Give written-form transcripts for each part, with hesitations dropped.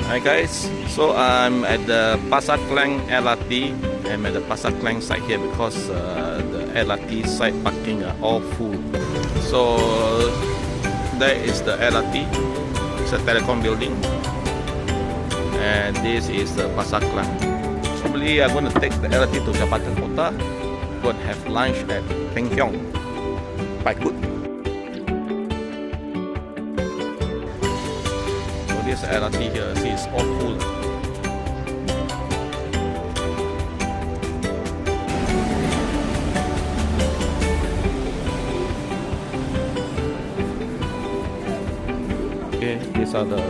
Hi guys, so I'm at the Pasar Klang LRT. I'm at the Pasar Klang site here because the LRT site parking are all full. So that is the LRT. It's a telecom building, and this is the Pasar Klang. Probably I'm going to take the LRT to Jabatan Kota. Go and have lunch at Peng Hiong, Paikut. This LRT here, see, it's all full. Okay, these are the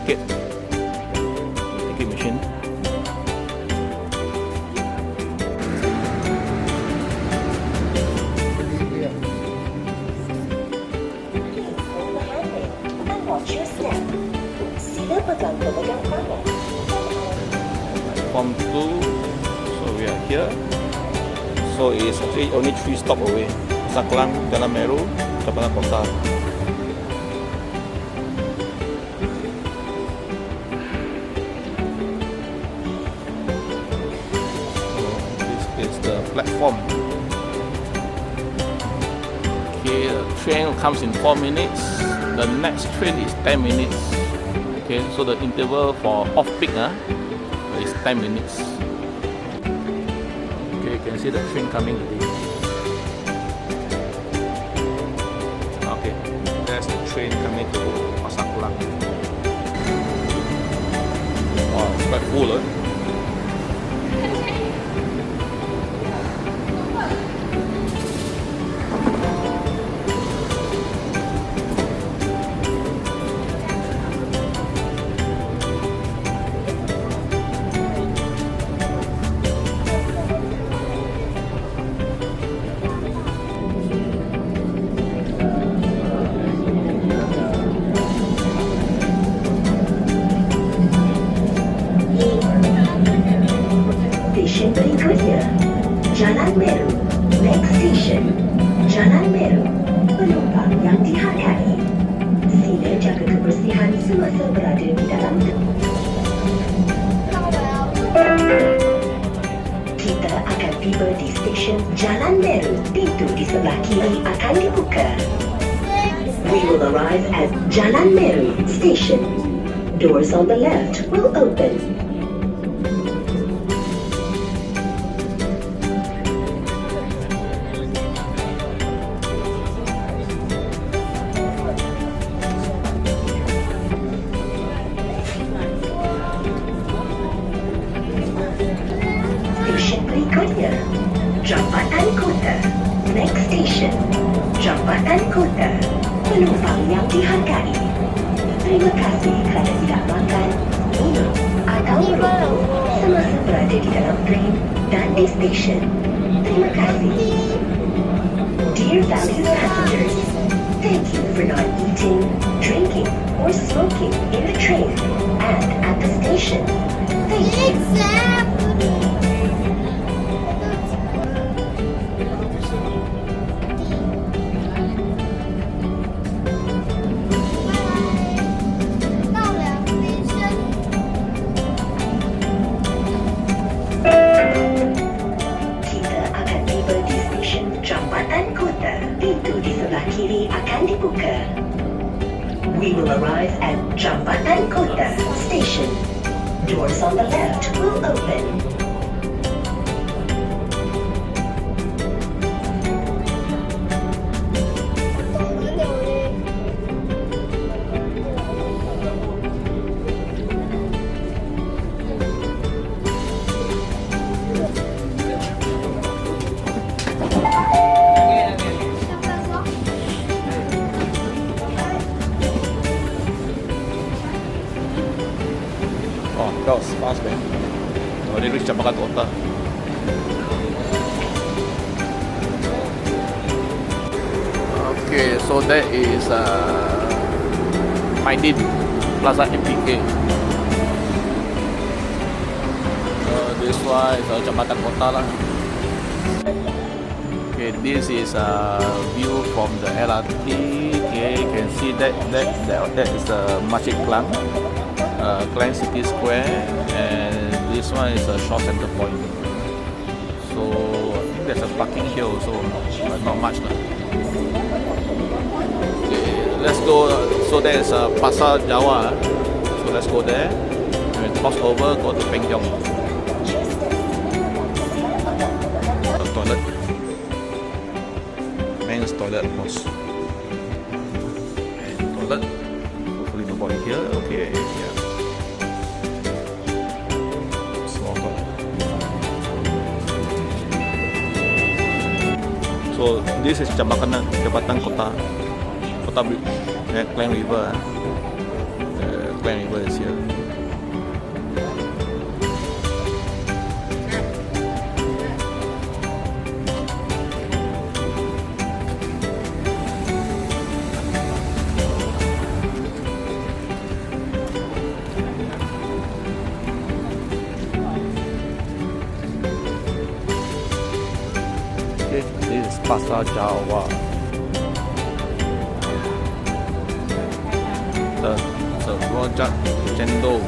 ticket machine. From 2, so we are here. So it's actually only 3 stops away. Pasar Klang, Jalan Meru, Jabatan Kota. So this is the platform. Okay, the train comes in 4 minutes. The next train is 10 minutes. Okay, so the interval for off-peak is 10 minutes. Okay, you can see the train coming already. Okay, there's the train coming to Pasar Klang. Wow, it's quite full, Stesen berikutnya, Jalan Meru. Next station, Jalan Meru. Penumpang yang dihargai, sila jaga kebersihan semasa berada di dalam. Kita akan tiba di stesen Jalan Meru. Pintu di sebelah kiri akan dibuka. We will arrive at Jalan Meru Station. Doors on the left will open. Stesen berikutnya, Jabatan Kota. Next station, Jabatan Kota. Penumpang yang dihargai, terima kasih kerana tidak makan, minum atau merokok semasa berada di dalam train dan di stesen. Terima kasih. Dear valued passengers, thank you for not eating, drinking, or smoking in the train and at the station. Thank you. Kita akan tiba di stesen Jabatan Kota. Pintu di sebelah kiri akan dibuka. We will arrive at Jabatan Kota Station. Doors on the left will open. Oh, that was fast, man. Already reached Jabatan Kota. Okay, so that is Maidin Plaza MPK. This one is Jabatan Kota lah. Okay, Okay, this is a view from the LRT. Okay, you can see that is the Masjid Klang, Klang City Square, and this one is a short center point. So I think there's a parking here also, but not much. Okay, let's go. So there is a Pasar Jawa. So let's go there. And cross over, go to Peng Yong. The toilet. Men's toilet, of course. And toilet. Hopefully nobody here. Okay, yeah. Small toilet. So this is Jabatan Kota Klang River. The Klang River is here. This is Pasar Jawa. The Rojak Cendol.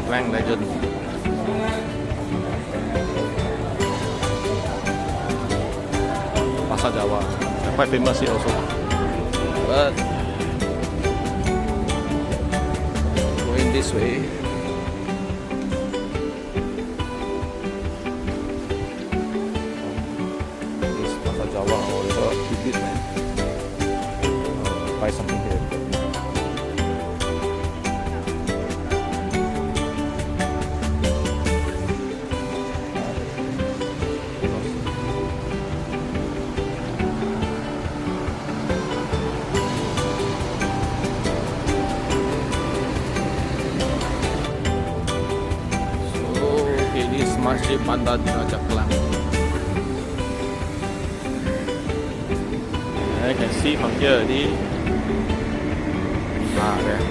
Klang legend. Pasar Jawa. They're quite famous here also. But going this way. Buy something here. So okay, this is Masjid Bandar Diraja Klang. You can see from here already. There.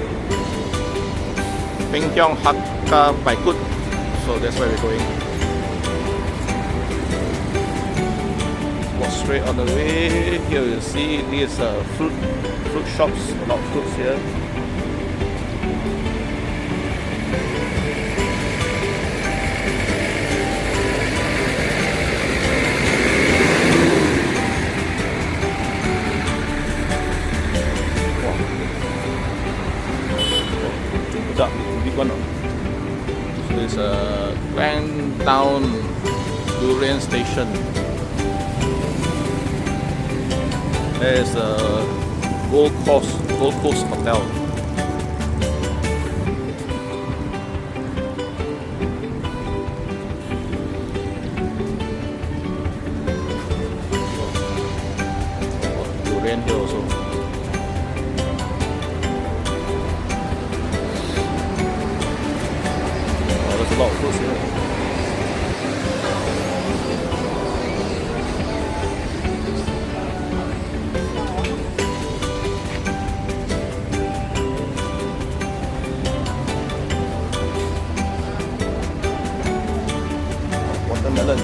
Peng Yong Hakka Baikut. So that's where we're going. Walk straight on the way. Here you see these fruit shops. A lot of fruits here. Big one. So it's a Klang Town Durian Station. There's a Gold Coast Hotel. Durian here also. There's a lot of fruits here. Watermelon.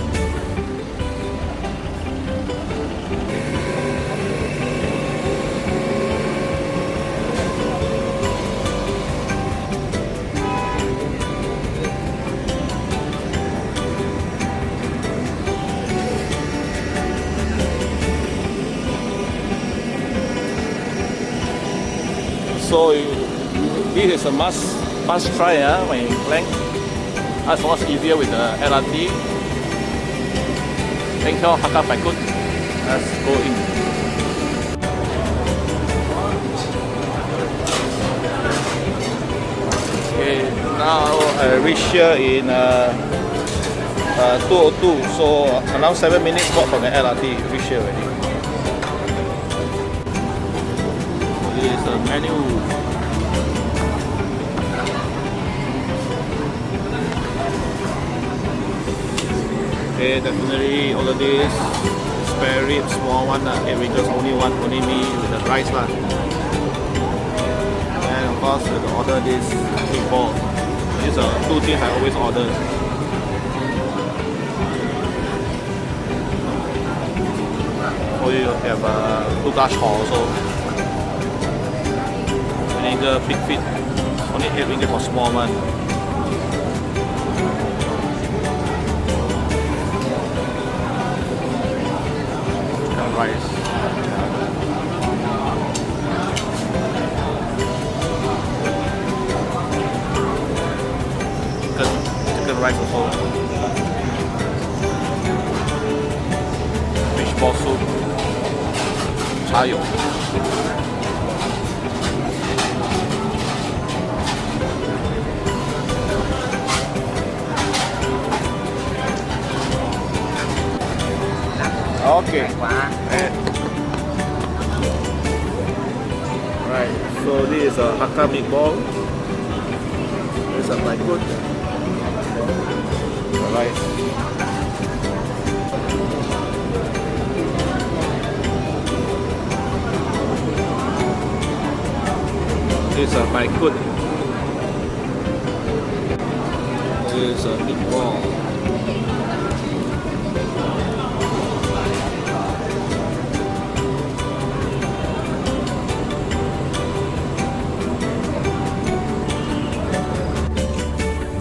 So this is a must try when you Klang. It's much easier with the LRT. Peng Yong Hakka Baikut. Let's go in. Okay, now I reach here in 2:02. So around 7 minutes walk from the LRT. Reach here already. This is the menu. Okay, definitely all of this spare ribs, small one. Okay, we just only want only me with the rice lah. And of course, we order this meatball. These are two things I always order. we have Lugash also. Vinegar, big feet, only 8 ringgit for small one. Chicken rice. Chicken rice also. Fish ball soup. Chayo. Okay. Right. So this is a Hakka meatball. This is a Thai food. Right. This is a Thai food. This is a meatball.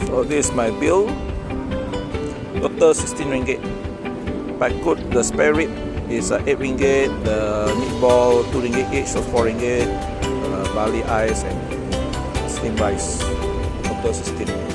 So this is my bill. Total 16 ringgit. Packut, the spare rib is 8 ringgit. The meatball 2 ringgit each, so 4 ringgit. Barley ice and steamed rice. Total 16.